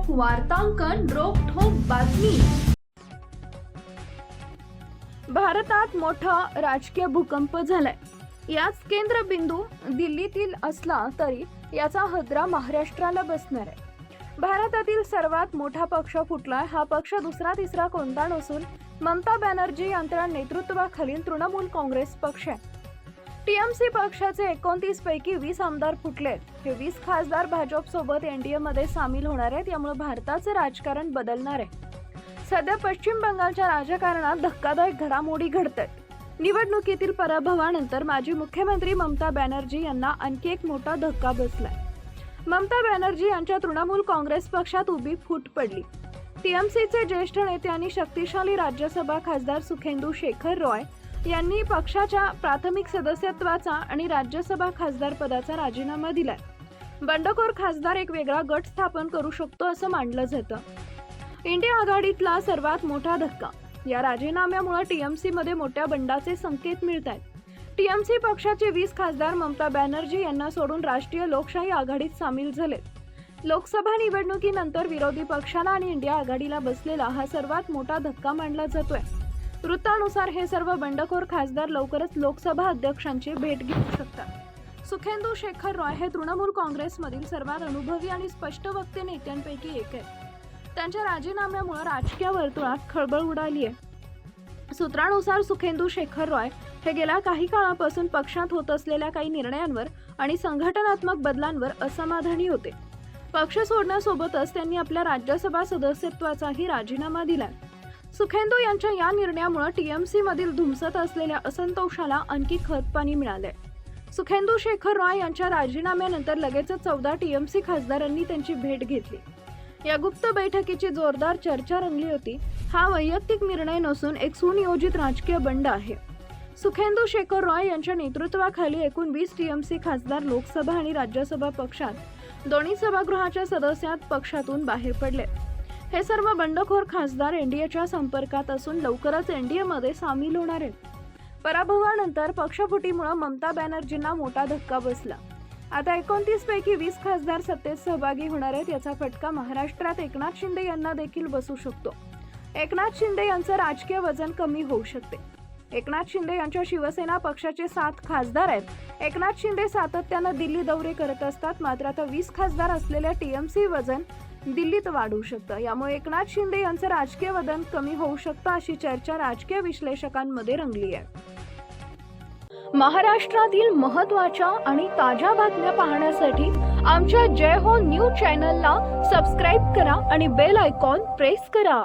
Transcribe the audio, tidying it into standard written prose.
वार्तांकन रोखठोक बातमी। भारतात मोठा राजकीय भूकंप झालाय। याच केंद्रबिंदू दिल्लीतील असला तरी याचा हादरा महाराष्ट्राला बसणार आहे। भारतातील सर्वात मोठा पक्ष फुटलाय। हा पक्ष दुसरा तिसरा कोणता नसून ममता बॅनर्जी यांच्या नेतृत्वाखालील तृणमूल काँग्रेस पक्ष आहे। टीएमसी पक्षाचे 29 पैकी 20 आमदार फुटलेत। हे 20 खासदार भाजप सोबत एनडीए मध्ये सामील होणार आहेत। यामुळे भारताचे राजकारण बदलणार आहे। सध्या पश्चिम बंगालच्या राजकारणात धक्कादायक घडामोडी घडतात। निवडणुकीतील पराभवानंतर माजी मुख्यमंत्री ममता बॅनर्जी यांना आणखी एक मोठा धक्का बसलाय। ममता बॅनर्जी यांच्या तृणमूल काँग्रेस पक्षात उभी फूट पडली। टीएमसीचे ज्येष्ठ नेते आणि शक्तिशाली राज्यसभा खासदार सुखेंदू शेखर रॉय यांनी पक्षाच्या प्राथमिक सदस्यत्वाचा आणि राज्यसभा खासदार पदाचा राजीनामा दिलाय। बंडखोर खासदार एक वेगळा गट स्थापन करू शकतो असं मानलं जातं। इंडिया आघाडीतला सर्वात मोठा धक्का। या राजीनाम्यामुळे टीएमसी मध्ये मोठ्या बंडाचे संकेत मिळत आहेत। टीएमसी पक्षाचे 20 खासदार ममता बॅनर्जी यांना सोडून राष्ट्रीय लोकशाही आघाडीत सामील झालेत। लोकसभा निवडणुकीनंतर विरोधी पक्षाला आणि इंडिया आघाडीला बसलेला हा सर्वात मोठा धक्का मानला जातोय। वृत्तानुसार हे सर्व बंडखोर खासदार लवकरच लोकसभा अध्यक्षांची भेट घेऊ शकतात। सुखेंदू शेखर रॉय हे तृणमूल काँग्रेसमधील सर्वात अनुभवी आणि स्पष्ट वक्ते नेत्यांपैकी एक आहेत। त्यांच्या राजीनाम्यामुळे राजकीय वर्तुळात खळबळ उडाली आहे। सूत्रानुसार सुखेंदू शेखर रॉय हे गेल्या काही काळापासून पक्षात होत असलेल्या काही निर्णयांवर आणि संघटनात्मक बदलांवर असमाधानी होते। पक्ष सोडण्यासोबतच त्यांनी आपल्या राज्यसभा सदस्यत्वाचाही राजीनामा दिलाय। सुखेंदू यांच्या या निर्णयामुळे टीएमसी मधील धुमसत असलेल्या असंतोषाला आणखी खतपाणी मिळाले। सुखेंदू शेखर रॉय यांच्या राजीनाम्यानंतर लगेचच 14 टीएमसी खासदारांनी त्यांची भेट घेतली। या गुप्त बैठकीची जोरदार चर्चा रंगली होती। हा वैयक्तिक निर्णय नसून एक सुनियोजित राजकीय बंड आहे। सुखेंदू शेखर रॉय यांच्या नेतृत्वाखाली एकूण 20 टीएमसी खासदार लोकसभा आणि राज्यसभा पक्षात दोन्ही सभागृहाच्या सदस्यात पक्षातून बाहेर पडले। हे सर्व बंडखोर खासदार एनडीएच्या संपर्कात असून लवकरच एनडीए मध्ये सामील होणार आहेत। पराभवानंतर पक्षफुटीमुळे ममता बॅनर्जींना मोठा धक्का बसला। आता 29 पैकी 20 खासदार सत्तेत सहभागी होणार आहेत। याचा फटका महाराष्ट्रात एकनाथ शिंदे यांना देखील बसू शकतो। एकनाथ शिंदे यांचं राजकीय वजन कमी होऊ शकते। एकनाथ शिंदे यांच्या शिवसेना पक्षाचे 7 खासदार आहेत। एकनाथ शिंदे सातत्याने दिल्ली दौरे करत असतात। मात्र आता 20 खासदार असलेल्या टीएमसी वजन दिल्लीत वाढू शकतं। यामुळे एकनाथ शिंदे यांचं राजकीय वजन कमी होऊ शकतं अशी चर्चा राजकीय विश्लेषकांमध्ये रंगली आहे। महाराष्ट्रातील महत्त्वाच्या आणि ताज्या बातम्या पाहण्यासाठी आमच्या जय हो न्यूज चॅनलला सबस्क्राईब करा आणि बेल आयकॉन प्रेस करा।